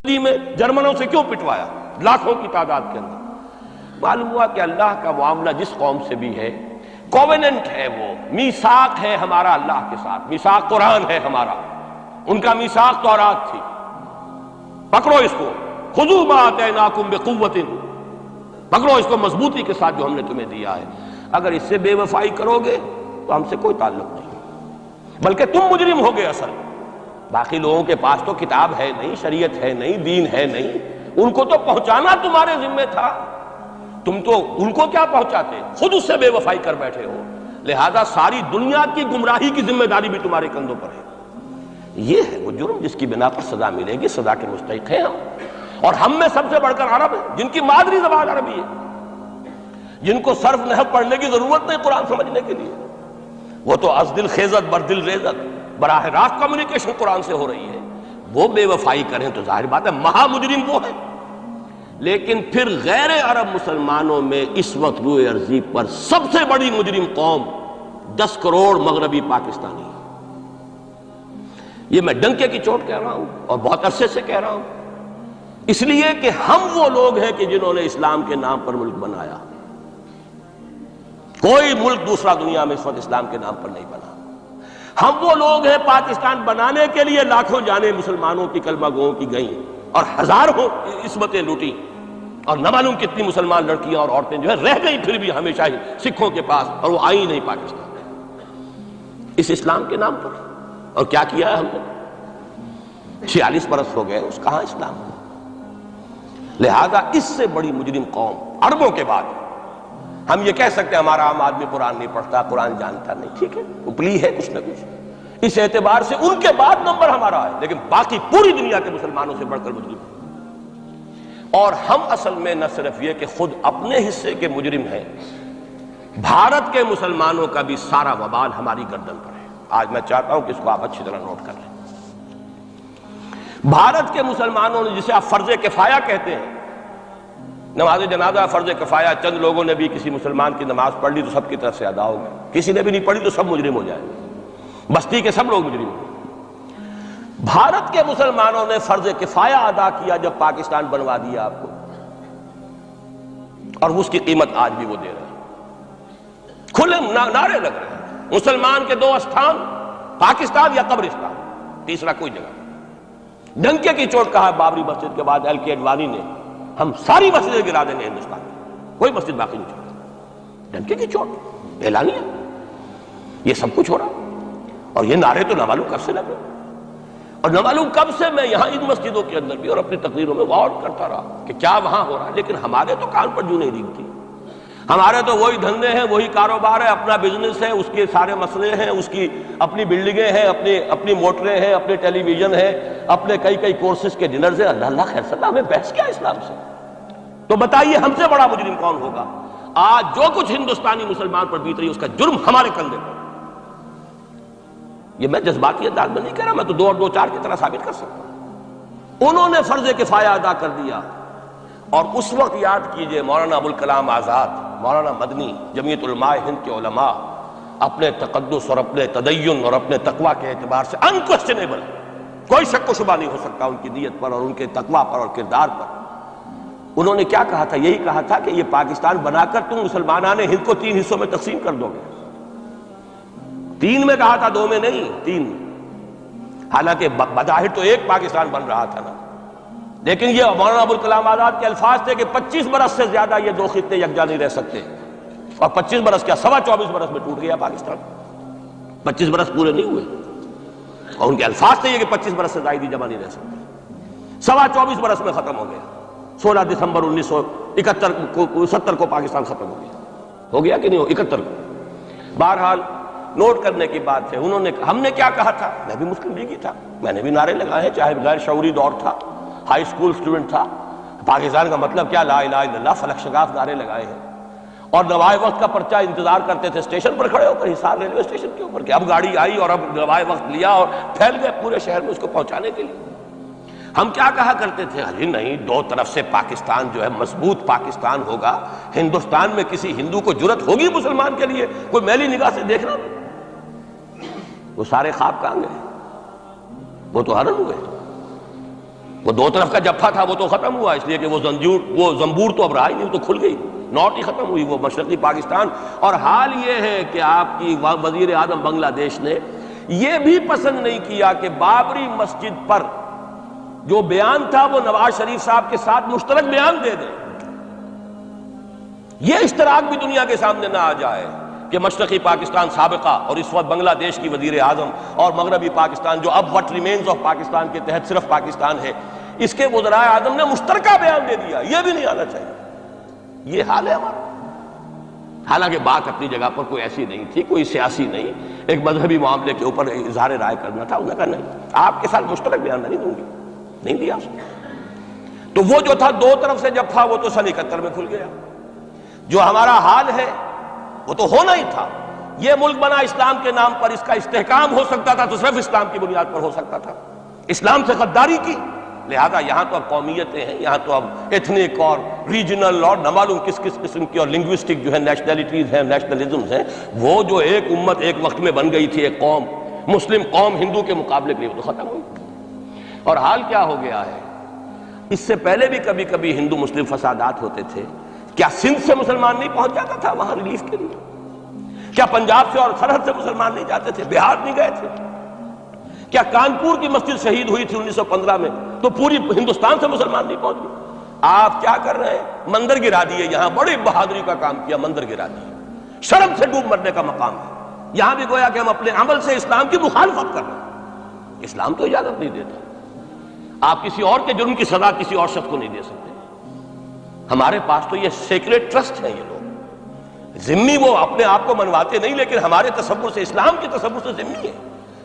صدی میں جرمنوں سے کیوں پٹوایا لاکھوں کی تعداد کے اندر؟ معلوم ہوا کہ اللہ کا معاملہ جس قوم سے بھی ہے کووننٹ ہے، وہ میثاق ہے ہمارا اللہ کے ساتھ، میثاق قرآن ہے ہمارا، ان کا میثاق تورات تھی۔ پکڑو اس کو، خذوا ما آتیناکم بقوۃ، پکڑو اس کو مضبوطی کے ساتھ جو ہم نے تمہیں دیا ہے۔ اگر اس سے بے وفائی کرو گے تو ہم سے کوئی تعلق نہیں، بلکہ تم مجرم ہوگے اصل۔ باقی لوگوں کے پاس تو کتاب ہے نہیں، شریعت ہے نہیں، دین ہے نہیں، ان کو تو پہنچانا تمہارے ذمہ تھا، تم تو ان کو کیا پہنچاتے، خود اس سے بے وفائی کر بیٹھے ہو۔ لہذا ساری دنیا کی گمراہی کی ذمہ داری بھی تمہارے کندھوں پر ہے۔ یہ ہے وہ جرم جس کی بنا پر سزا ملے گی، سزا کے مستحق ہیں ہم، اور ہم میں سب سے بڑھ کر عرب ہیں جن کی مادری زبان عربی ہے، جن کو صرف نحو پڑھنے کی ضرورت نہیں قرآن سمجھنے کے لیے، وہ تو از دل خیزت بر دل ریزت، براہ راست کمیونیکیشن قرآن سے ہو رہی ہے۔ وہ بے وفائی کریں تو ظاہر بات ہے مہا مجرم وہ ہے۔ لیکن پھر غیر عرب مسلمانوں میں اس وقت روئے ارضی پر سب سے بڑی مجرم قوم 10 کروڑ مغربی پاکستانی ہے۔ یہ میں ڈنکے کی چوٹ کہہ رہا ہوں اور بہت عرصے سے کہہ رہا ہوں، اس لیے کہ ہم وہ لوگ ہیں کہ جنہوں نے اسلام کے نام پر ملک بنایا۔ کوئی ملک دوسرا دنیا میں اس وقت اسلام کے نام پر نہیں بنا۔ ہم وہ لوگ ہیں پاکستان بنانے کے لیے لاکھوں جانیں مسلمانوں کی کلمہ گوؤں کی گئیں اور ہزاروں عصمتیں لوٹی، اور نہ معلوم کتنی مسلمان لڑکیاں اور عورتیں جو ہے رہ گئی پھر بھی ہمیشہ ہی سکھوں کے پاس، اور وہ آئی نہیں پاکستان اس اسلام کے نام پر۔ اور کیا کیا ہے ہم نے؟ 46 برس ہو گئے، اس کہاں اسلام؟ لہذا اس سے بڑی مجرم قوم عربوں کے بعد ہم یہ کہہ سکتے ہیں ہمارا عام آدمی قرآن نہیں پڑھتا، قرآن جانتا نہیں، ٹھیک ہے، اپلی ہے کچھ نہ کچھ، اس اعتبار سے ان کے بعد نمبر ہمارا ہے، لیکن باقی پوری دنیا کے مسلمانوں سے بڑھ کر مجرم ہیں۔ اور ہم اصل میں نہ صرف یہ کہ خود اپنے حصے کے مجرم ہیں، بھارت کے مسلمانوں کا بھی سارا وبال ہماری گردن پر ہے۔ آج میں چاہتا ہوں کہ اس کو آپ اچھی طرح نوٹ کر لیں۔ بھارت کے مسلمانوں نے، جسے آپ فرض کفایہ کہتے ہیں، نماز جنازہ فرض کفایہ، چند لوگوں نے بھی کسی مسلمان کی نماز پڑھ لی تو سب کی طرف سے ادا ہو گئی، کسی نے بھی نہیں پڑھی تو سب مجرم ہو جائیں گے، بستی کے سب لوگ مجرم ہوں۔ بھارت کے مسلمانوں نے فرض کفایہ ادا کیا جب پاکستان بنوا دیا آپ کو، اور اس کی قیمت آج بھی وہ دے رہے ہیں، کھلے نعرے لگ رہے ہیں، مسلمان کے 2 استھان، پاکستان یا قبرستان، تیسرا کوئی جگہ نہیں۔ ڈنکے کی چوٹ کہا بابری مسجد کے بعد ایل کے اڈوانی نے، ہم ساری مسجدیں گرا دیں گے ہندوستان میں، کوئی مسجد باقی نہیں چھوڑی۔ ڈنکے کی چوٹ اعلانیہ، یہ سب کچھ ہو رہا، اور یہ نعرے تو نہ معلوم کب سے لگے، اور نہ معلوم کب سے میں یہاں ان مسجدوں کے اندر بھی اور اپنی تقریروں میں غور کرتا رہا کہ کیا وہاں ہو رہا ہے، لیکن ہمارے تو کان پر جوں نہیں ریگتی۔ ہمارے تو وہی دھندے ہیں، وہی کاروبار ہے، اپنا بزنس ہے، اس کے سارے مسئلے ہیں، اس کی اپنی بلڈنگیں ہیں، اپنی موٹریں ہیں، اپنے ٹیلی ویژن ہے، اپنے کئی کورسز کے ڈنرز ہیں۔ اللہ خیر صلاح، ہمیں بحث کیا اسلام سے؟ تو بتائیے ہم سے بڑا مجرم کون ہوگا؟ آج جو کچھ ہندوستانی مسلمان پر بیت رہی ہے اس کا جرم ہمارے کندھے پر۔ یہ میں جذباتی انداز میں نہیں کہہ رہا، میں تو 2 اور 2 4 کی طرح ثابت کر سکتا ہوں۔ انہوں نے فرض کفایہ ادا کر دیا، اور اس وقت یاد کیجئے مولانا ابوالکلام آزاد، مولانا مدنی، جمعیت علماء ہند کے علماء اپنے تقدس اور اپنے تدین اور اپنے تقوی کے اعتبار سے انکوسچنیبل، کوئی شک و شبہ نہیں ہو سکتا ان کی نیت پر اور ان کے تقوی پر اور کردار پر۔ انہوں نے کیا کہا تھا؟ یہی کہا تھا کہ یہ پاکستان بنا کر تم مسلمانان ہند کو 3 حصوں میں تقسیم کر دو گے۔ 3 میں کہا تھا، 2 میں نہیں، 3۔ حالانکہ بظاہر تو ایک پاکستان بن رہا تھا نا، لیکن یہ مولانا ابوالکلام آزاد کے الفاظ تھے کہ 25 برس سے زیادہ یہ 2 خطے یکجا نہیں رہ سکتے، اور 25 برس کیا، 24.25 برس میں ٹوٹ گیا پاکستان، 25 برس پورے نہیں ہوئے، اور ان کے الفاظ تھے یہ کہ 25 برس سے زائد جمع نہیں رہ سکتے، 24.25 برس میں ختم ہو گیا۔ 16 دسمبر 1970 کو پاکستان ختم ہو گیا کہ نہیں ہو، 71 کو۔ بہرحال نوٹ کرنے کی بات ہے، ہم نے کیا کہا تھا؟ میں بھی مسلم لیگی تھا، میں نے بھی نعرے لگائے ہیں، چاہے غیر شعوری دور تھا، ہائی اسکول اسٹوڈنٹ تھا، پاکستان کا مطلب کیا، لا الہ الا اللہ، فلک شگاف نعرے لگائے ہیں، اور نوائے وقت کا پرچہ انتظار کرتے تھے اسٹیشن پر کھڑے ہو کر، حصار ریلوے اسٹیشن کے اوپر، کہ اب گاڑی آئی اور اب نوائے وقت لیا اور پھیل گئے پورے شہر میں اس کو پہنچانے کے لیے۔ ہم کیا کہا کرتے تھے؟ ارے نہیں، 2 طرف سے پاکستان جو ہے مضبوط پاکستان ہوگا، ہندوستان میں کسی ہندو کو جرت ہوگی مسلمان کے لیے کوئی میلی نگاہ سے دیکھنا؟ وہ سارے خواب کہاں گئے؟ وہ تو حرم ہوئے۔ وہ دو طرف کا جفا تھا وہ تو ختم ہوا، اس لیے کہ وہ زنبور تو اب رہا ہی نہیں، تو کھل گئی، نوٹ ہی ختم ہوئی وہ مشرقی پاکستان۔ اور حال یہ ہے کہ آپ کی وزیر اعظم بنگلہ دیش نے یہ بھی پسند نہیں کیا کہ بابری مسجد پر جو بیان تھا وہ نواز شریف صاحب کے ساتھ مشترک بیان دے دیں۔ یہ اشتراک بھی دنیا کے سامنے نہ آ جائے کہ مشرقی پاکستان سابقہ اور اس وقت بنگلہ دیش کی وزیر اعظم اور مغربی پاکستان جو اب وٹ ریمینز آف پاکستان کے تحت صرف پاکستان ہے، اس کے وزرائے اعظم نے مشترکہ بیان دے دیا۔ یہ بھی نہیں آنا چاہیے۔ یہ حال ہے ہمارا۔ حالانکہ بات اپنی جگہ پر کوئی ایسی نہیں تھی، کوئی سیاسی نہیں، ایک مذہبی معاملے کے اوپر اظہار رائے کرنا تھا۔ انہوں نے کہا نہیں، آپ کے ساتھ مشترک بیان نہیں دوں گی، نہیں دیا اس نے۔ تو وہ جو تھا دو طرف سے جب تھا وہ تو سن 71 میں کھل گیا۔ جو ہمارا حال ہے وہ تو ہونا ہی تھا۔ یہ ملک بنا اسلام کے نام پر، اس کا استحکام ہو سکتا تھا تو صرف اسلام کی بنیاد پر ہو سکتا تھا۔ اسلام سے غداری کی، لہذا یہاں تو اب قومیتیں ہیں، یہاں تو اب ایتھنک اور ریجنل اور نہ معلوم کس کس قسم کی اور لنگوسٹک جو ہے نیشنلٹیز ہیں، نیشنلزمز ہیں، وہ جو ایک امت ایک وقت میں بن گئی تھی، ایک قوم، مسلم قوم ہندو کے مقابلے کے لیے، وہ تو ختم ہوئی۔ اور حال کیا ہو گیا ہے، اس سے پہلے بھی کبھی کبھی ہندو مسلم فسادات ہوتے تھے۔ کیا سندھ سے مسلمان نہیں پہنچ جاتا تھا وہاں ریلیف کے لیے؟ کیا پنجاب سے اور سرحد سے مسلمان نہیں جاتے تھے؟ بہار نہیں گئے تھے؟ کیا کانپور کی مسجد شہید ہوئی تھی 1915 میں تو پوری ہندوستان سے مسلمان نہیں پہنچ گئے؟ آپ کیا کر رہے ہیں؟ مندر گرا دیے، یہاں بڑی بہادری کا کام کیا، مندر گرا دیے۔ شرم سے ڈوب مرنے کا مقام ہے۔ یہاں بھی گویا کہ ہم اپنے عمل سے اسلام کی مخالفت کر رہے ہیں۔ اسلام تو اجازت نہیں دیتا۔ آپ کسی اور کے جرم کی سزا کسی اور شخص کو نہیں دے سکتے۔ ہمارے پاس تو یہ سیکریٹ ٹرسٹ ہے، یہ لوگ ذمہ وہ اپنے آپ کو منواتے نہیں، لیکن ہمارے تصور سے، اسلام کے تصور سے ذمہ ہے۔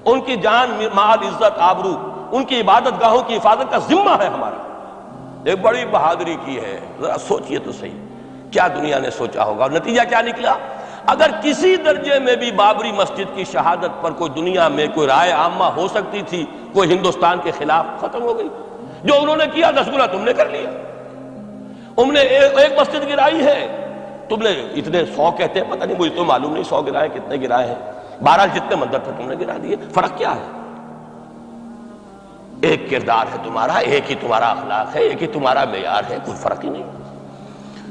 ان کی جان، مال، عزت، آبرو، ان کی عبادت گاہوں کی حفاظت کا ذمہ ہے ہمارا۔ ایک بڑی بہادری کی ہے، ذرا سوچئے تو صحیح کیا دنیا نے سوچا ہوگا، اور نتیجہ کیا نکلا؟ اگر کسی درجے میں بھی بابری مسجد کی شہادت پر کوئی دنیا میں کوئی رائے عامہ ہو سکتی تھی کوئی ہندوستان کے خلاف، ختم ہو گئی۔ جو انہوں نے کیا 10 گنا تم نے کر لیا۔ تم نے ایک مسجد گرائی ہے، تم نے اتنے 100 کہتے ہیں، پتہ نہیں مجھے تو معلوم نہیں 100 گرائے کتنے گرائے ہیں، بہرحال جتنے مندر تھے تم نے گرا دیے۔ فرق کیا ہے؟ ایک کردار ہے تمہارا، ایک ہی تمہارا اخلاق ہے، ایک ہی تمہارا معیار ہے، کوئی فرق ہی نہیں۔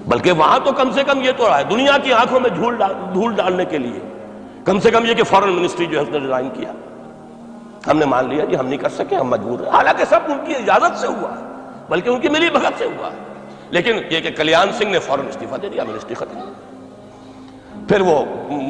بلکہ وہاں تو کم سے کم یہ تو رہا ہے، دنیا کی آنکھوں میں دھول ڈالنے کے لیے کم سے کم یہ کہ فورن منسٹری جو ہے اس نے ڈیزائن کیا، ہم نے مان لیا جی ہم نہیں کر سکے، ہم مجبور ہیں۔ حالانکہ سب ان کی اجازت سے ہوا ہے، بلکہ ان کی ملی بھگت سے ہوا ہے۔ لیکن یہ کہ کلیان سنگھ نے فوراً استعفیٰ دے دیا، منسٹری ختم۔ پھر وہ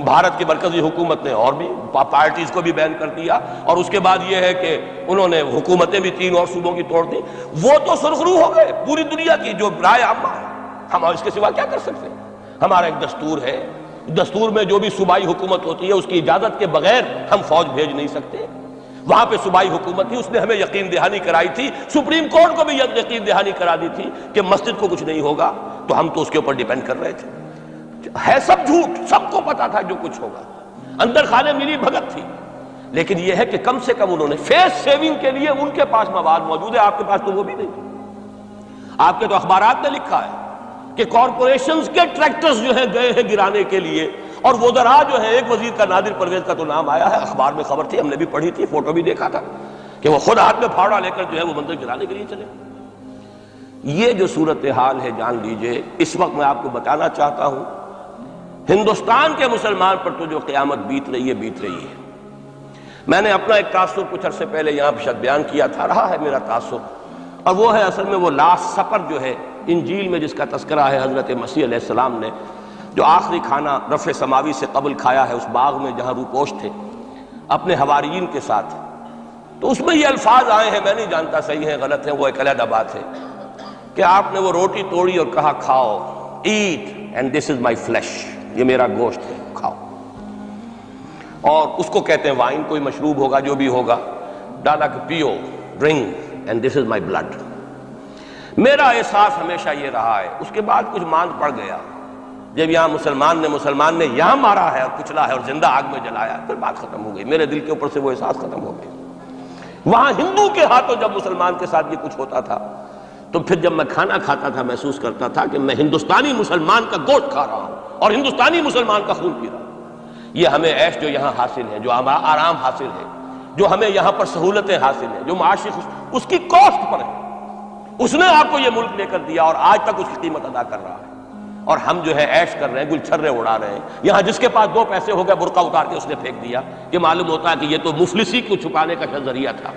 بھارت کی مرکزی حکومت نے اور بھی پارٹیز کو بھی بین کر دیا، اور اس کے بعد یہ ہے کہ انہوں نے حکومتیں بھی 3 اور صوبوں کی توڑ دی۔ وہ تو سرخرو ہو گئے پوری دنیا کی جو رائے عامہ ہے، ہم اس کے سوا کیا کر سکتے ہیں؟ ہمارا ایک دستور ہے، دستور میں جو بھی صوبائی حکومت ہوتی ہے اس کی اجازت کے بغیر ہم فوج بھیج نہیں سکتے۔ وہاں پہ صوبائی حکومت تھی، اس نے ہمیں یقین دہانی کرائی تھی، سپریم کورٹ کو بھی یقین دہانی کرا دی تھی کہ مسجد کو کچھ نہیں ہوگا، تو ہم تو اس کے اوپر ڈیپینڈ کر رہے تھے۔ ہے سب جھوٹ، سب کو پتا تھا جو کچھ ہوگا، اندر خانے ملی بھگت تھی۔ لیکن یہ ہے کہ کم سے کم انہوں نے فیس سیونگ کے لیے ان کے پاس مواد موجود ہے، آپ کے پاس تو وہ بھی نہیں۔ آپ کے تو اخبارات نے لکھا ہے کہ کارپوریشنز کے ٹریکٹرز جو ہیں گئے ہیں گرانے کے لیے، اور وزراء جو ہے، ایک وزیر کا نادر پرویز کا تو نام آیا ہے، اخبار میں خبر تھی، ہم نے بھی پڑھی تھی، فوٹو بھی دیکھا تھا کہ وہ خود ہاتھ میں پھاوڑا لے کر جو ہے وہ مندر گرانے کے لیے چلے۔ یہ جو صورتحال ہے جان لیجئے، اس وقت میں آپ کو بتانا چاہتا ہوں ہندوستان کے مسلمان پر تو جو قیامت بیت رہی ہے بیت رہی ہے۔ میں نے اپنا ایک تاثر کچھ عرصے پہلے یہاں شاید بیان کیا تھا، رہا ہے میرا تاثر، اور وہ ہے اصل میں وہ لاسٹ سپر جو ہے انجیل میں جس کا تذکرہ ہے حضرت مسیح علیہ السلام نے جو آخری کھانا رفع سماوی سے قبل کھایا ہے اس باغ میں جہاں روپوش تھے اپنے حواریین کے ساتھ۔ تو اس میں یہ الفاظ آئے ہیں، میں نہیں جانتا صحیح ہیں غلط ہیں، وہ ایک علیحدہ بات ہے، کہ آپ نے وہ روٹی توڑی اور کہا کھاؤ، eat and this is my flesh, یہ میرا گوشت ہے، کھاؤ۔ اور اس کو کہتے ہیں وائن، کوئی مشروب ہوگا جو بھی ہوگا، ڈالا کہ پیو، drink and this is my blood. میرا احساس ہمیشہ یہ رہا ہے، اس کے بعد کچھ ماند پڑ گیا جب یہاں مسلمان نے یہاں مارا ہے اور کچلا ہے اور زندہ آگ میں جلایا ہے، پھر بات ختم ہو گئی، میرے دل کے اوپر سے وہ احساس ختم ہو گیا۔ وہاں ہندو کے ہاتھوں جب مسلمان کے ساتھ یہ کچھ ہوتا تھا تو پھر جب میں کھانا کھاتا تھا محسوس کرتا تھا کہ میں ہندوستانی مسلمان کا گوشت کھا رہا ہوں اور ہندوستانی مسلمان کا خون پی رہا ہوں۔ یہ ہمیں عیش جو یہاں حاصل ہے، جو ہمارا آرام حاصل ہے، جو ہمیں یہاں پر سہولتیں حاصل ہیں، جو معاشی اس کی کاسٹ پر ہے۔ اس نے آپ کو یہ ملک لے کر دیا اور آج تک اس کی قیمت ادا کر رہا ہے، اور ہم جو ہے عیش کر رہے ہیں، گل چھرے اڑا رہے ہیں۔ یہاں جس کے پاس 2 پیسے ہو گئے برقع اتار کے اس نے پھینک دیا، کہ معلوم ہوتا ہے کہ یہ تو مفلسی کو چھپانے کا ذریعہ تھا۔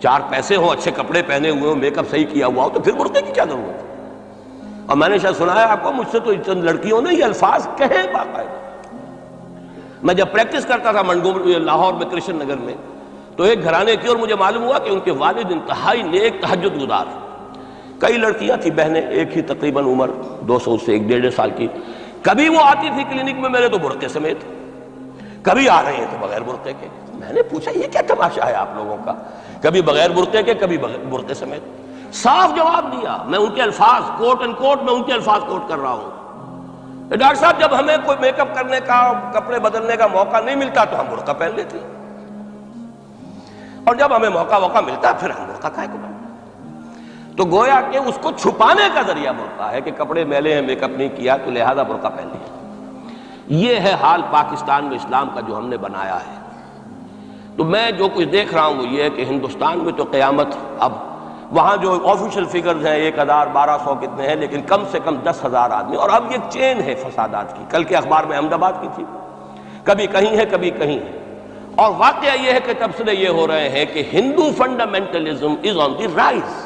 4 پیسے ہوں، اچھے کپڑے پہنے ہوئے ہوں، میک اپ صحیح کیا ہوا ہو، تو پھر برقعے کی کیا ضرورت ہے؟ اور میں نے شاید سنا ہے آپ کو، مجھ سے تو چند لڑکیوں نے یہ الفاظ کہے باقاعدہ۔ میں جب پریکٹس کرتا تھا لاہور میں کرشن نگر میں، تو ایک گھرانے کی، اور مجھے معلوم ہوا کہ ان کے والد انتہائی نیک تہجد گزار، کئی لڑکیاں تھیں بہنیں، ایک ہی تقریباً عمر 200 سے 1.5 سال کی، کبھی وہ آتی تھی کلینک میں میرے تو برقعے سمیت، کبھی آ رہے ہیں تو بغیر برقعے کے۔ میں نے پوچھا یہ کیا تماشا ہے آپ لوگوں کا، کبھی بغیر برقعے کے کبھی برقعے سمیت؟ صاف جواب دیا، میں ان کے الفاظ کوٹ اینڈ کوٹ میں ان کے الفاظ کوٹ کر رہا ہوں، ڈاکٹر صاحب جب ہمیں کوئی میک اپ کرنے کا، کپڑے بدلنے کا موقع نہیں ملتا تو ہم برقع پہن لیتے ہیں، اور جب ہمیں موقع ملتا پھر ہم برقع کائے کو پہنتے ہیں۔ تو گویا کہ اس کو چھپانے کا ذریعہ برقع ہے، کہ کپڑے میلے ہیں، میک اپ نہیں کیا تو لہذا برقع پہن لیا۔ یہ ہے حال پاکستان میں اسلام کا جو ہم نے بنایا ہے۔ تو میں جو کچھ دیکھ رہا ہوں وہ یہ ہے کہ ہندوستان میں تو قیامت، اب وہاں جو آفیشیل فگرز ہیں 1000 1200 کتنے ہیں، لیکن کم سے کم 10,000 آدمی، اور اب یہ چین ہے فسادات کی۔ کل کے اخبار میں احمد آباد کی تھی، کبھی کہیں ہے کبھی کہیں ہے، اور واقعہ یہ ہے کہ تبصرے یہ ہو رہے ہیں کہ ہندو فنڈامنٹلزم از آن دی رائز۔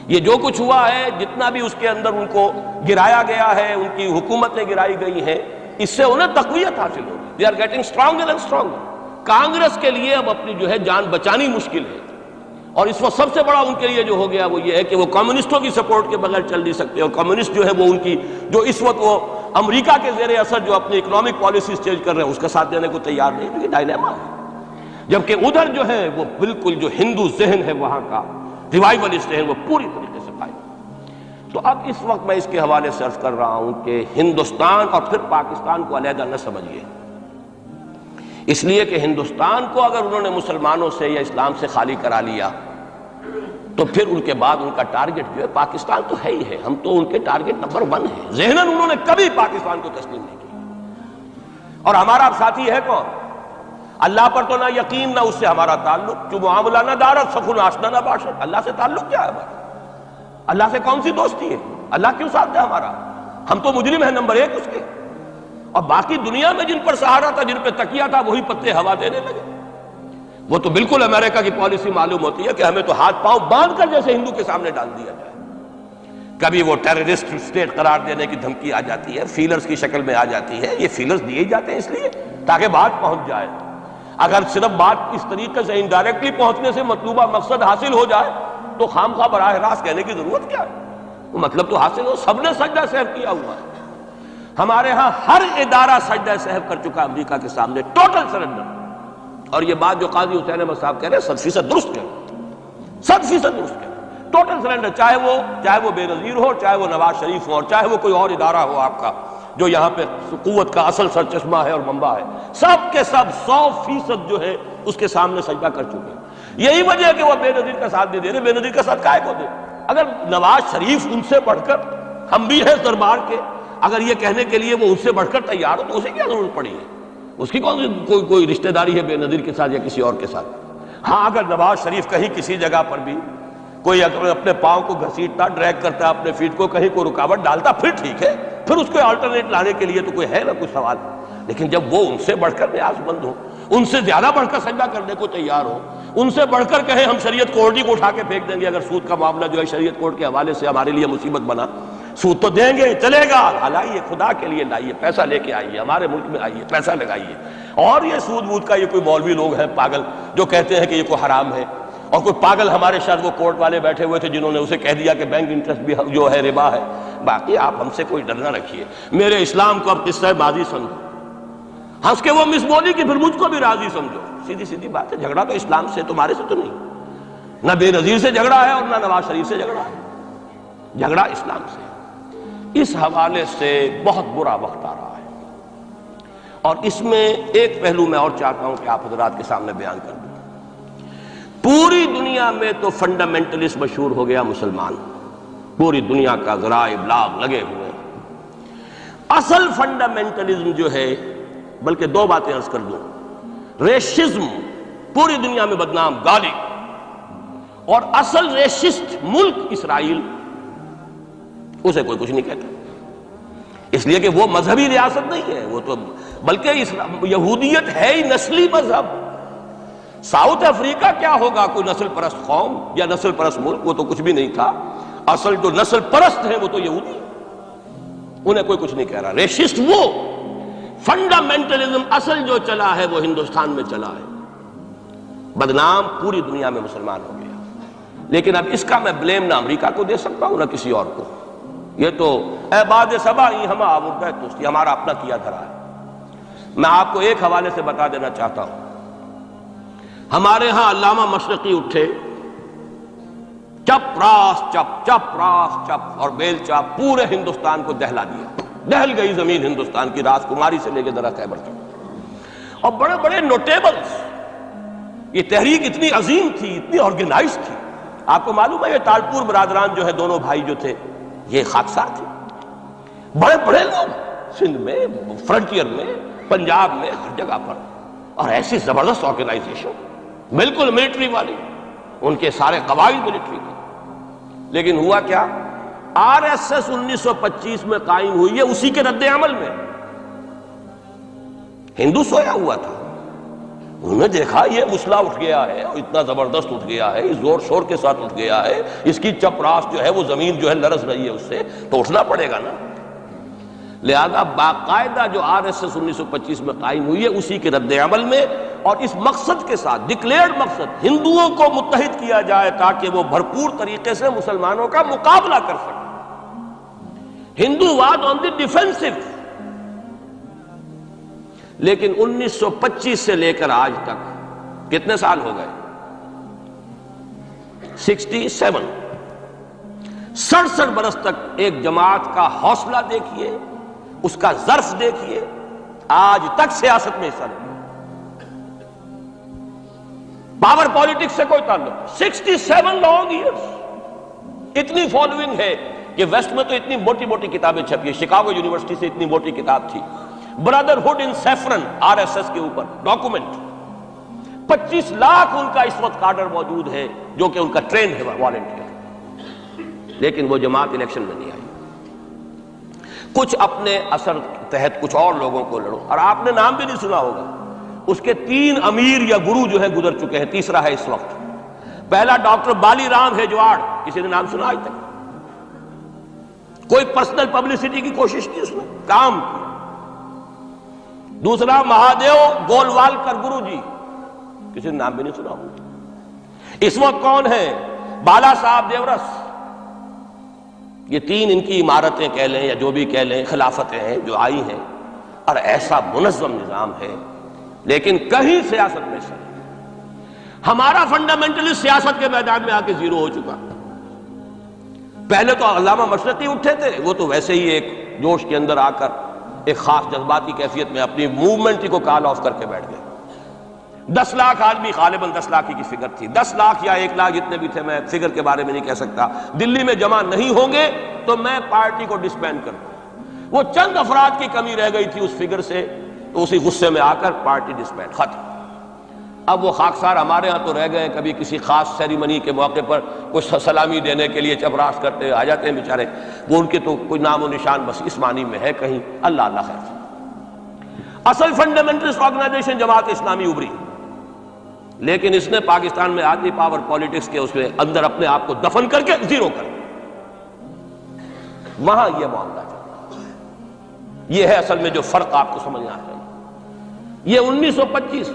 یہ جو کچھ ہوا ہے، جتنا بھی اس کے اندر ان کو گرایا گیا ہے، ان کی حکومتیں گرائی گئی ہیں، اس سے انہیں تقویت حاصل ہو، they are getting stronger and stronger. Congress کے لیے اب اپنی جو ہے جان بچانی مشکل ہے، اور اس وقت سب سے بڑا ان کے لیے جو ہو گیا وہ یہ ہے کہ وہ کمیونسٹوں کی سپورٹ کے بغیر چل نہیں سکتے، اور کمیونسٹ جو ہے وہ ان کی جو اس وقت وہ امریکہ کے زیر اثر جو اپنی اکنامک پالیسیز چینج کر رہے ہیں اس کا ساتھ دینے کو تیار نہیں، تو یہ ڈائلیما ہے۔ جبکہ ادھر جو ہے وہ بالکل جو ہندو ذہن ہے وہاں کا ریوائولسٹ ذہن وہ پوری طریقے سے قائم۔ تو اب اس وقت میں اس کے حوالے سے عرض کر رہا ہوں کہ ہندوستان اور پھر پاکستان کو علیحدہ نہ سمجھیے، اس لیے کہ ہندوستان کو اگر انہوں نے مسلمانوں سے یا اسلام سے خالی کرا لیا تو پھر ان کے بعد ان کا ٹارگٹ جو ہے پاکستان تو ہے ہی ہے، ہم تو ان کے ٹارگٹ نمبر 1 ہیں۔ ذہناً انہوں نے کبھی پاکستان کو تسلیم نہیں کیا، اور ہمارا اب ساتھی ہے کون؟ اللہ پر تو نہ یقین نہ اس سے ہمارا تعلق، جو معاملہ نہ دارت سخن آشنا نہ باشد۔ اللہ سے تعلق کیا ہے ہمارا؟ اللہ سے کون سی دوستی ہے؟ اللہ کیوں ساتھ ہے ہمارا؟ ہم تو مجرم ہیں نمبر 1 اس کے، اور باقی دنیا میں جن پر سہارا تھا، جن پہ تکیہ تھا، وہی پتے ہوا دینے لگے۔ وہ تو بالکل امریکہ کی پالیسی معلوم ہوتی ہے کہ ہمیں تو ہاتھ پاؤں باندھ کر جیسے ہندو کے سامنے ڈال دیا جائے۔ کبھی وہ ٹیررسٹ اسٹیٹ قرار دینے کی دھمکی آ جاتی ہے، فیلرز کی شکل میں آ جاتی ہے۔ یہ فیلرز دیے ہی جاتے ہیں اس لیے تاکہ بات پہنچ جائے۔ اگر صرف بات اس طریقے سے انڈائریکٹلی پہنچنے سے مطلوبہ مقصد حاصل ہو جائے تو خام خواہ براہ راست کہنے کی ضرورت کیا ہے؟ وہ مطلب تو حاصل ہو۔ سب نے سجدہ سہو کیا ہوا ہے، ہمارے ہاں ہر ادارہ سجدہ سہو کر چکا امریکہ کے سامنے، ٹوٹل سرنڈر۔ اور یہ بات جو قاضی حسین احمد صاحب کہہ رہے ہیں 100% درست ہے، 100% درست ہے۔ ٹوٹل سرنڈر، چاہے وہ بے نظیر ہو، چاہے وہ نواز شریف ہو، اور چاہے وہ کوئی اور ادارہ ہو آپ کا جو یہاں پہ قوت کا اصل سرچشمہ ہے اور منبع ہے، سب کے سب 100% جو ہے اس کے سامنے سجدہ کر چکے ہیں۔ یہی وجہ ہے کہ وہ بے نظیر کا ساتھ نہیں دے رہے۔ بے نظیر کا ساتھ کائے کو دے؟ اگر نواز شریف ان سے بڑھ کر، ہم بھی ہیں دربار کے، اگر یہ کہنے کے لیے وہ ان سے بڑھ کر تیار ہو تو اسے کیا ضرورت پڑی ہے؟ اس کی کون سی کوئی رشتہ داری ہے بے نظیر کے ساتھ یا کسی اور کے ساتھ؟ ہاں اگر نواز شریف کہیں کسی جگہ پر بھی کوئی اپنے پاؤں کو گھسیٹتا، ڈریگ کرتا اپنے فیٹ کو، کہیں کوئی رکاوٹ ڈالتا، پھر ٹھیک ہے، پھر اس کو آلٹرنیٹ لانے کے لیے تو کوئی ہے نہ کوئی سوال۔ لیکن جب وہ ان سے بڑھ کر نیاز مند ہو، ان سے زیادہ بڑھ کر سجدہ کرنے کو تیار ہو، ان سے بڑھ کر کہیں ہم شریعت کورٹ ہی کو اٹھا کے پھینک دیں گے، اگر سود کا معاملہ جو ہے شریعت کورٹ کے حوالے سے ہمارے لیے مصیبت بنا، سود تو دیں گے، چلے گا، لائیے، خدا کے لیے لائیے، پیسہ لے کے آئیے، ہمارے ملک میں آئیے، پیسہ لگائیے۔ اور یہ سود وود کا یہ کوئی مولوی لوگ ہیں پاگل جو کہتے ہیں کہ یہ کوئی حرام ہے، اور کوئی پاگل ہمارے شاید وہ کورٹ والے بیٹھے ہوئے تھے جنہوں نے اسے کہہ دیا کہ بینک انٹرسٹ بھی جو ہے ربا ہے۔ باقی آپ ہم سے کوئی ڈر نہ رکھیے، میرے اسلام کو اب قصہ ماضی سمجھو، ہنس کے وہ مس بولی کہ پھر مجھ کو بھی راضی سمجھو۔ سیدھی بات ہے، جھگڑا تو اسلام سے تمہارے سے تو نہیں، نہ بے نظیر سے جھگڑا ہے اور نہ نواز شریف سے جھگڑا ہے، جھگڑا اسلام سے۔ اس حوالے سے بہت برا وقت آ رہا ہے، اور اس میں ایک پہلو میں اور چاہتا ہوں کہ آپ حضرات کے سامنے بیان کر دوں۔ پوری دنیا میں تو فنڈامنٹلسٹ مشہور ہو گیا مسلمان، پوری دنیا کا ذرائع ابلاغ لگے ہوئے ہیں۔ اصل فنڈامنٹلزم جو ہے، بلکہ 2 باتیں عرض کر دوں، ریشزم پوری دنیا میں بدنام، گالی، اور اصل ریشسٹ ملک اسرائیل، اسے کوئی کچھ نہیں کہتا، اس لیے کہ وہ مذہبی ریاست نہیں ہے، وہ تو بلکہ یہودیت ہے ہی نسلی مذہب۔ ساؤتھ افریقہ کیا ہوگا کوئی نسل پرست قوم یا نسل پرست ملک؟ وہ تو کچھ بھی نہیں تھا۔ اصل جو نسل پرست ہیں وہ تو یہودی، انہیں کوئی کچھ نہیں کہہ رہا۔ ریشسٹ وہ فنڈامنٹلزم اصل جو چلا ہے وہ ہندوستان میں چلا ہے، بدنام پوری دنیا میں مسلمان ہو گیا۔ لیکن اب اس کا میں بلیم نہ امریکہ کو دے سکتا ہوں نہ کسی اور کو، یہ تو اے باد سبا ہی ہم آوردہ توستی، ہمارا اپنا کیا دھرا ہے۔ میں آپ کو ایک حوالے سے بتا دینا چاہتا ہوں، ہمارے ہاں علامہ مشرقی اٹھے، چپ راست چپ، چپ راست چپ، اور بیل چاپ پورے ہندوستان کو دہلا دیا، دہل گئی زمین ہندوستان کی، راس کماری سے لے کے ذرا خیبر تک، اور بڑے بڑے نوٹیبلز۔ یہ تحریک اتنی عظیم تھی، اتنی آرگنائز تھی، آپ کو معلوم ہے یہ تالپور برادران جو ہے، دونوں بھائی جو تھے، یہ خاکسار تھے، بڑے بڑے لوگ، سندھ میں، فرنٹیئر میں، پنجاب میں، ہر جگہ پر، اور ایسی زبردست آرگنائزیشن، بالکل ملٹری والی، ان کے سارے قواعد ملٹری کے۔ لیکن ہوا کیا؟ آر ایس ایس 1925 میں قائم ہوئی ہے، اسی کے رد عمل میں ہندو سویا ہوا تھا، انہوں نے دیکھا یہ مسئلہ اٹھ گیا ہے، اتنا زبردست اٹھ گیا ہے، زور شور کے ساتھ اٹھ گیا ہے، اس کی چپراس جو ہے وہ زمین جو ہے لرز رہی ہے، اس سے تو اٹھنا پڑے گا نا۔ لہذا باقاعدہ جو آر ایس ایس 1925 میں قائم ہوئی ہے، اسی کے رد عمل میں، اور اس مقصد کے ساتھ، ڈکلیئرڈ مقصد، ہندوؤں کو متحد کیا جائے تاکہ وہ بھرپور طریقے سے مسلمانوں کا مقابلہ کر سکیں۔ ہندو واد آن دی ڈیفینسو۔ لیکن 1925 سے لے کر آج تک کتنے سال ہو گئے؟ 67 برس تک ایک جماعت کا حوصلہ دیکھیے، اس کا ظرف دیکھیے، آج تک سیاست میں حصہ نہیں، پاور پالیٹکس سے کوئی تعلق۔ 67 لانگ ایئرس، اتنی فالوئنگ ہے کہ ویسٹ میں تو اتنی موٹی موٹی کتابیں چھپی ہیں، شکاگو یونیورسٹی سے اتنی موٹی کتاب تھی، برادرہڈ ان سیفرن، آر ایس ایس کے اوپر ڈاکومنٹ، 25 لاکھ ان کا اس وقت کارڈر موجود ہے جو کہ ان کا ٹرین ہے والنٹیئر۔ لیکن وہ جماعت الیکشن میں نہیں آئی، کچھ اپنے اثر تحت کچھ اور لوگوں کو لڑو، اور آپ نے نام بھی نہیں سنا ہوگا، اس کے 3 امیر یا گرو جو ہے گزر چکے ہیں، تیسرا ہے اس وقت۔ پہلا ڈاکٹر بالی رام ہیجواڑ، کسی نے نام سنا آج تک؟ کوئی پرسنل پبلسٹی کی کوشش کی، اس نے کام کیا۔ دوسرا مہادیو گولوالکر گرو جی، کسی نے نام بھی نہیں سنا ہوگا۔ اس وقت کون ہے؟ بالا صاحب دیورس۔ یہ 3 ان کی عمارتیں کہہ لیں یا جو بھی کہہ لیں، خلافتیں ہیں جو آئی ہیں، اور ایسا منظم نظام ہے، لیکن کہیں سیاست میں سے ہمارا فنڈامنٹلی سیاست کے میدان میں آ کے زیرو ہو چکا۔ پہلے تو علامہ مشرقی اٹھے تھے، وہ تو ویسے ہی ایک جوش کے اندر آ کر ایک خاص جذباتی کیفیت میں اپنی موومنٹ کو کال آف کر کے بیٹھ گئے۔ 10 لاکھ آدمی، غالباً 10 لاکھ کی فگر تھی، 10 لاکھ یا 1 لاکھ جتنے بھی تھے، میں فگر کے بارے میں نہیں کہہ سکتا، دلی میں جمع نہیں ہوں گے تو میں پارٹی کو ڈسبینڈ کر دوں۔ وہ چند افراد کی کمی رہ گئی تھی اس فگر سے، تو اسی غصے میں آ کر پارٹی ڈسبینڈ، ختم۔ اب وہ خاکسار ہمارے ہاں تو رہ گئے، کبھی کسی خاص سیریمنی کے موقع پر کچھ سلامی دینے کے لیے چپراس کرتے آ جاتے ہیں بیچارے، وہ ان کے تو کوئی نام و نشان بس اس معنی میں ہے کہیں، اللہ اللہ خیر۔ اصل فنڈامنٹلسٹ آرگنائزیشن جماعت اسلامی ابھری، لیکن اس نے پاکستان میں آتی پاور پالیٹکس کے اس کے اندر اپنے آپ کو دفن کر کے زیرو کر دیا۔ وہاں یہ معاملہ چل رہا ہے، یہ ہے اصل میں جو فرق آپ کو سمجھنا ہے۔ یہ 1925،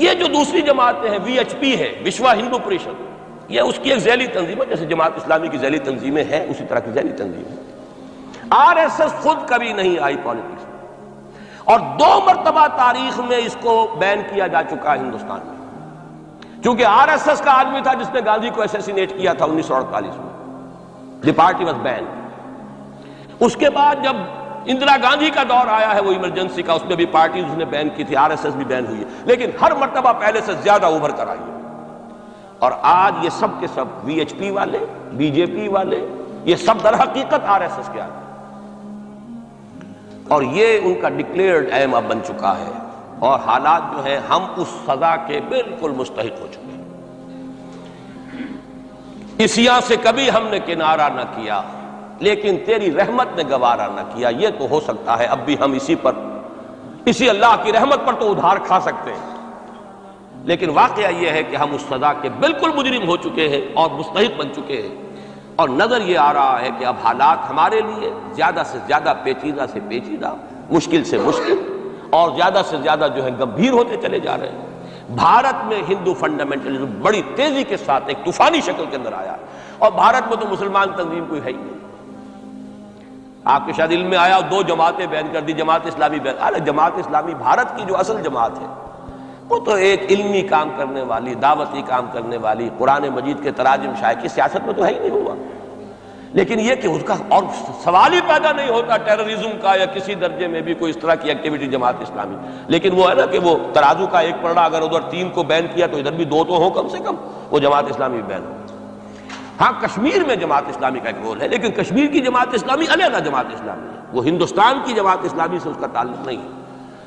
یہ جو دوسری جماعتیں ہیں، وی ایچ پی ہے، وشوا ہندو پریشد، یہ اس کی ایک ذیلی تنظیم ہے، جیسے جماعت اسلامی کی ذیلی تنظیمیں ہیں اسی طرح کی ذیلی تنظیم ہے۔ آر ایس ایس خود کبھی نہیں آئی پالیٹکس میں، اور 2 مرتبہ تاریخ میں اس کو بین کیا جا چکا ہے ہندوستان میں، چونکہ آر ایس ایس کا آدمی تھا جس نے گاندھی کو اسیسینیٹ کیا تھا 1948 میں، دی پارٹی واز بینڈ۔ اس کے بعد جب اندرا گاندھی کا دور آیا ہے وہ ایمرجنسی کا، اس میں بھی پارٹیز اس نے بین کی تھی، آر ایس ایس بھی بین ہوئی ہے، لیکن ہر مرتبہ پہلے سے زیادہ ابھر کر آئی ہے۔ اور آج یہ سب کے سب وی ایچ پی والے، بی جے پی والے، یہ سب در حقیقت آر ایس ایس کے آدمی، اور یہ ان کا ڈکلیئرڈ ایم اب بن چکا ہے، اور حالات جو ہیں ہم اس سزا کے بالکل مستحق ہو چکے ہیں۔ اسیاں سے کبھی ہم نے کنارہ نہ کیا، لیکن تیری رحمت نے گوارا نہ کیا۔ یہ تو ہو سکتا ہے اب بھی ہم اسی اللہ کی رحمت پر تو ادھار کھا سکتے ہیں، لیکن واقعہ یہ ہے کہ ہم اس سزا کے بالکل مجرم ہو چکے ہیں اور مستحق بن چکے ہیں، اور نظر یہ آ رہا ہے کہ اب حالات ہمارے لیے زیادہ سے زیادہ پیچیدہ سے پیچیدہ، مشکل سے مشکل اور زیادہ سے زیادہ جو ہے گمبھیر ہوتے چلے جا رہے ہیں۔ بھارت میں ہندو فنڈامنٹلزم بڑی تیزی کے ساتھ ایک طوفانی شکل کے اندر آیا، اور بھارت میں تو مسلمان تنظیم کوئی ہے ہی نہیں۔ آپ کے شاید علم میں آیا 2 جماعتیں بین کر دی، جماعت اسلامی بین۔ ارے جماعت اسلامی بھارت کی جو اصل جماعت ہے وہ تو ایک علمی کام کرنے والی، دعوتی کام کرنے والی، قرآن مجید کے تراجم شائع کی سیاست میں تو ہے ہی نہیں ہوا، لیکن یہ کہ اس کا اور سوال ہی پیدا نہیں ہوتا ٹیررزم کا یا کسی درجے میں بھی کوئی اس طرح کی ایکٹیویٹی جماعت اسلامی۔ لیکن وہ ہے نا کہ وہ ترازو کا ایک پلڑا اگر ادھر 3 کو بین کیا تو ادھر بھی 2 تو ہو کم سے کم، وہ جماعت اسلامی بین ہو۔ ہاں کشمیر میں جماعت اسلامی کا ایک رول ہے، لیکن کشمیر کی جماعت اسلامی علیحدہ جماعت اسلامی ہے، وہ ہندوستان کی جماعت اسلامی سے اس کا تعلق نہیں ہے۔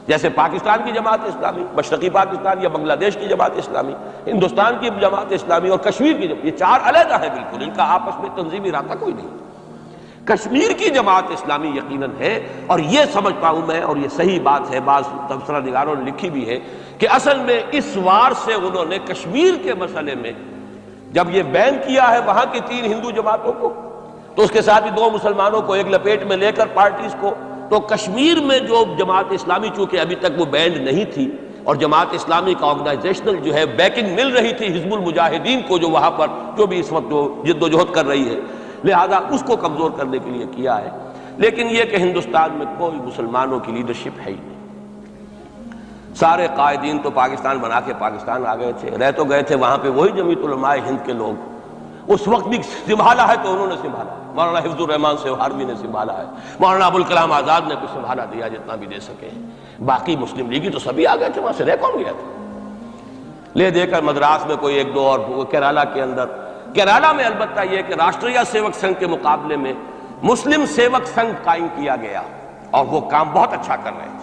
جیسے پاکستان کی جماعت اسلامی، مشرقی پاکستان یا بنگلہ دیش کی جماعت اسلامی، ہندوستان کی جماعت اسلامی اور کشمیر کی جماعت، یہ 4 علیحدہ ہیں بالکل، ان کا آپس میں تنظیمی رابطہ کوئی نہیں۔ کشمیر کی جماعت اسلامی یقیناً ہے، اور یہ سمجھتا ہوں میں، اور یہ صحیح بات ہے، بعض تبصرہ نگاروں نے لکھی بھی ہے کہ اصل میں اس وار سے انہوں نے کشمیر کے مسئلے میں جب یہ بین کیا ہے وہاں کی 3 ہندو جماعتوں کو، تو اس کے ساتھ ہی 2 مسلمانوں کو ایک لپیٹ میں لے کر پارٹیز کو، تو کشمیر میں جو جماعت اسلامی چونکہ ابھی تک وہ بینڈ نہیں تھی، اور جماعت اسلامی کا آرگنائزیشنل جو ہے بیکنگ مل رہی تھی حزب المجاہدین کو، جو وہاں پر جو بھی اس وقت جو جد و جہد کر رہی ہے، لہذا اس کو کمزور کرنے کے لیے کیا ہے۔ لیکن یہ کہ ہندوستان میں کوئی مسلمانوں کی لیڈرشپ ہے ہی نہیں، سارے قائدین تو پاکستان بنا کے پاکستان آ گئے تھے، رہ تو گئے تھے وہاں پہ وہی جمعیت علماء ہند کے لوگ، اس وقت بھی سنبھالا ہے تو انہوں نے سنبھالا، مولانا حفظ الرحمان سہاروی نے سنبھالا ہے، مولانا ابوالکلام آزاد نے کچھ سنبھالا دیا جتنا بھی دے سکے، باقی مسلم لیگی تو سبھی آ گئے تھے، وہاں سے رہ کون گیا تھا؟ لے دے کر مدراس میں کوئی 1-2 اور کیرالہ کے اندر، کیرالہ میں البتہ یہ کہ راشٹریہ سیوک سنگھ کے مقابلے میں مسلم سیوک سنگھ قائم کیا گیا، اور وہ کام بہت اچھا کر رہے ہیں۔